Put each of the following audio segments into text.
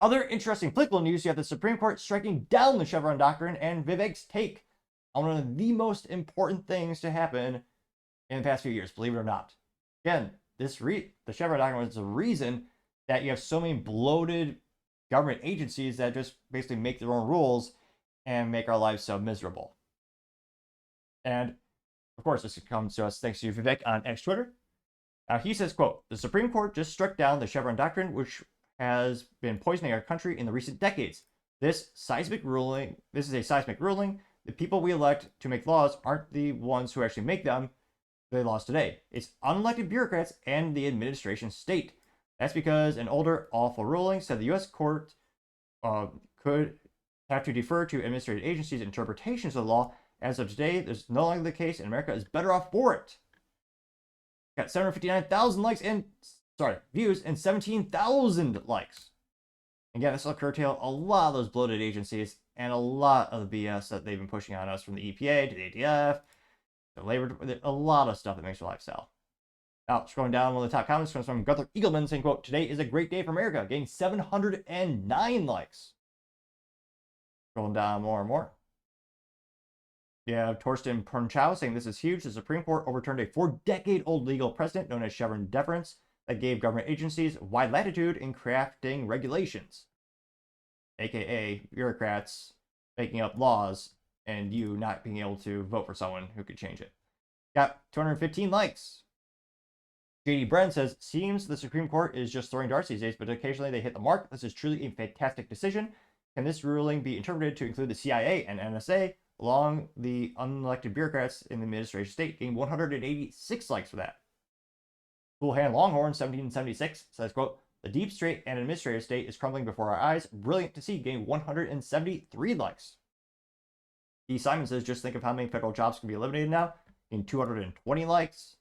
Other interesting political news, you have the Supreme Court striking down the Chevron Doctrine and Vivek's take on one of the most important things to happen in the past few years, believe it or not. Again, the Chevron Doctrine was the reason that you have so many bloated government agencies that just basically make their own rules and make our lives so miserable. And of course, this comes to us thanks to Vivek on X Twitter. He says, quote, "The Supreme Court just struck down the Chevron Doctrine, which has been poisoning our country in the recent decades. This is a seismic ruling. The people we elect to make laws aren't the ones who actually make them, the laws today. It's unelected bureaucrats and the administration state. That's because an older, awful ruling said the U.S. court could have to defer to administrative agencies' interpretations of the law. As of today, this is no longer the case, and America is better off for it." Got 759,000 views and 17,000 likes. Again, this will curtail a lot of those bloated agencies and a lot of the BS that they've been pushing on us, from the EPA to the ATF, the labor, a lot of stuff that makes your lifestyle. Now, scrolling down, one of the top comments comes from Gunther Eagleman saying, quote, "Today is a great day for America," getting 709 likes. Scrolling down more and more. You have Torsten Pernchow saying, "This is huge. The Supreme Court overturned a 4-decade-old legal precedent known as Chevron Deference that gave government agencies wide latitude in crafting regulations," aka bureaucrats making up laws and you not being able to vote for someone who could change it. Got 215 likes. JD Bren says, "Seems the Supreme Court is just throwing darts these days, but occasionally they hit the mark. This is truly a fantastic decision. Can this ruling be interpreted to include the CIA and NSA along the unelected bureaucrats in the administration state?" Getting 186 likes for that. Cool Hand Longhorn 1776 says, quote, "The deep state and administrative state is crumbling before our eyes. Brilliant to see," getting 173 likes. E. Simon says, "Just think of how many federal jobs can be eliminated now," getting 220 likes.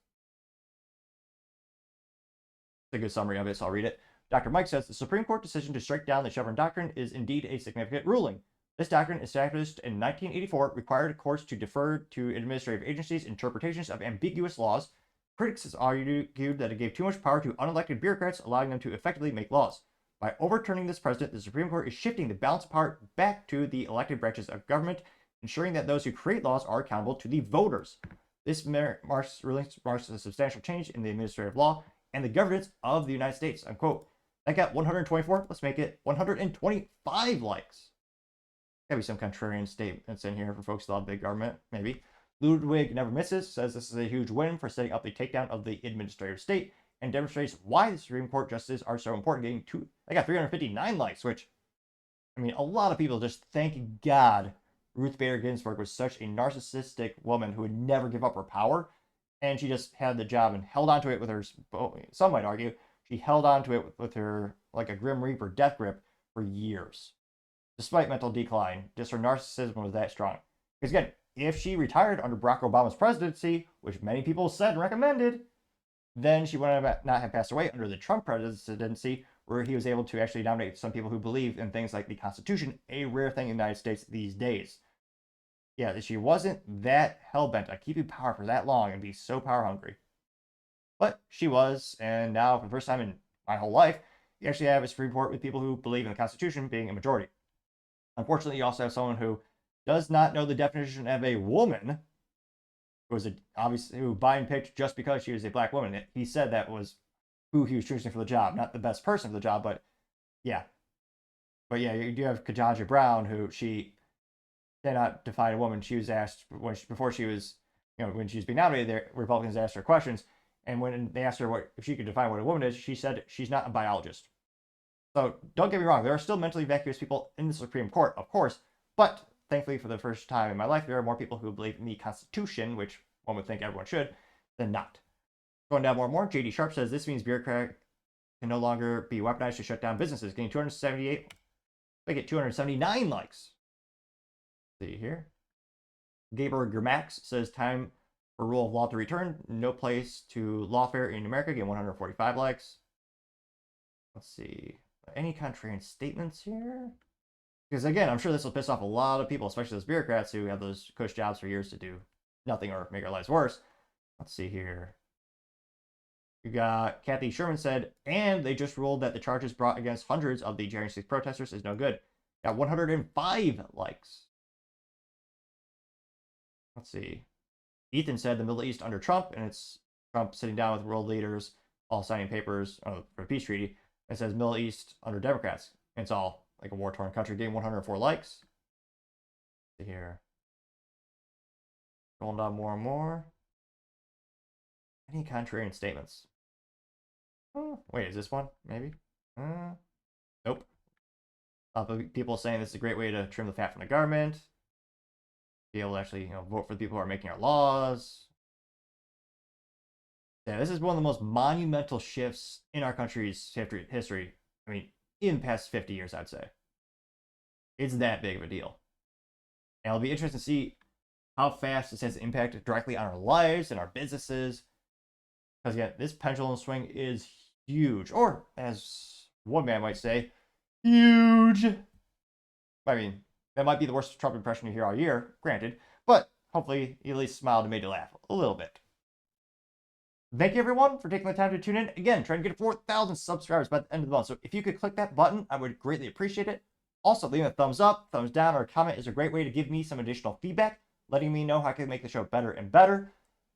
It's a good summary of it, so I'll read it. Dr. Mike says, "The Supreme Court decision to strike down the Chevron Doctrine is indeed a significant ruling. This doctrine, established in 1984, required courts to defer to administrative agencies' interpretations of ambiguous laws. Critics have argued that it gave too much power to unelected bureaucrats, allowing them to effectively make laws. By overturning this precedent, the Supreme Court is shifting the balance of power back to the elected branches of government, ensuring that those who create laws are accountable to the voters. This marks a substantial change in the administrative law and the governance of the United States," unquote. That got 124. Let's make it 125 likes. Gotta be some contrarian statements in here for folks who love big government, maybe. Ludwig Never Misses says, "This is a huge win for setting up the takedown of the administrative state and demonstrates why the Supreme Court justices are so important." They got 359 likes, which, I mean, a lot of people just thank God Ruth Bader Ginsburg was such a narcissistic woman who would never give up her power, and she just had the job and held on to it with her, some might argue, she held on to it with her, like a Grim Reaper death grip for years. Despite mental decline, just her narcissism was that strong. Because again, if she retired under Barack Obama's presidency, which many people said and recommended, then she would not have passed away under the Trump presidency, where he was able to actually nominate some people who believe in things like the Constitution, a rare thing in the United States these days. Yeah, she wasn't that hell-bent on keeping power for that long and be so power-hungry. But she was, and now for the first time in my whole life, you actually have a Supreme Court with people who believe in the Constitution being a majority. Unfortunately, you also have someone who does not know the definition of a woman, who Biden picked just because she was a black woman. He said that was who he was choosing for the job, not the best person for the job, but yeah. But yeah, you do have Ketanji Brown, who she cannot define a woman. She was asked before she was, when she was being nominated, the Republicans asked her questions, and when they asked her if she could define what a woman is, she said she's not a biologist. So don't get me wrong, there are still mentally vacuous people in the Supreme Court, of course, but thankfully for the first time in my life, there are more people who believe in the Constitution, which one would think everyone should, than not. Going down more and more, JD Sharp says, "This means bureaucrats can no longer be weaponized to shut down businesses," getting 278. They get 279 likes. Let's see here. Gabriel Gramax says, "Time for rule of law to return. No place to lawfare in America," getting 145 likes. Let's see. Any contrarian statements here? Because again, I'm sure this will piss off a lot of people, especially those bureaucrats who have those cush jobs for years to do nothing or make our lives worse. Let's see here. You got Kathy Sherman said, and they just ruled that the charges brought against hundreds of the January 6th protesters is no good. Got 105 likes. Let's see. Ethan said the Middle East under Trump, and it's Trump sitting down with world leaders, all signing papers for the peace treaty. It says Middle East under Democrats. And it's all like a war-torn country. Getting 104 likes. Let's see here. Going down more and more. Any contrarian statements? Oh, wait, is this one? Maybe? Nope. People saying this is a great way to trim the fat from the government. Be able to actually, vote for the people who are making our laws. Yeah, this is one of the most monumental shifts in our country's history. I mean, in the past 50 years, I'd say. It's that big of a deal. And it'll be interesting to see how fast this has impact directly on our lives and our businesses. Because, again, this pendulum swing is huge. Or, as one man might say, huge. I mean, that might be the worst Trump impression you hear all year, granted. But hopefully, he at least smiled and made you laugh a little bit. Thank you, everyone, for taking the time to tune in. Again, trying to get 4,000 subscribers by the end of the month. So if you could click that button, I would greatly appreciate it. Also, leaving a thumbs up, thumbs down, or a comment is a great way to give me some additional feedback, letting me know how I can make the show better and better.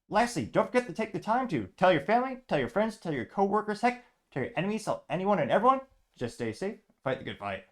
Lastly, don't forget to take the time to tell your family, tell your friends, tell your coworkers, heck, tell your enemies, tell anyone and everyone. Just stay safe, fight the good fight.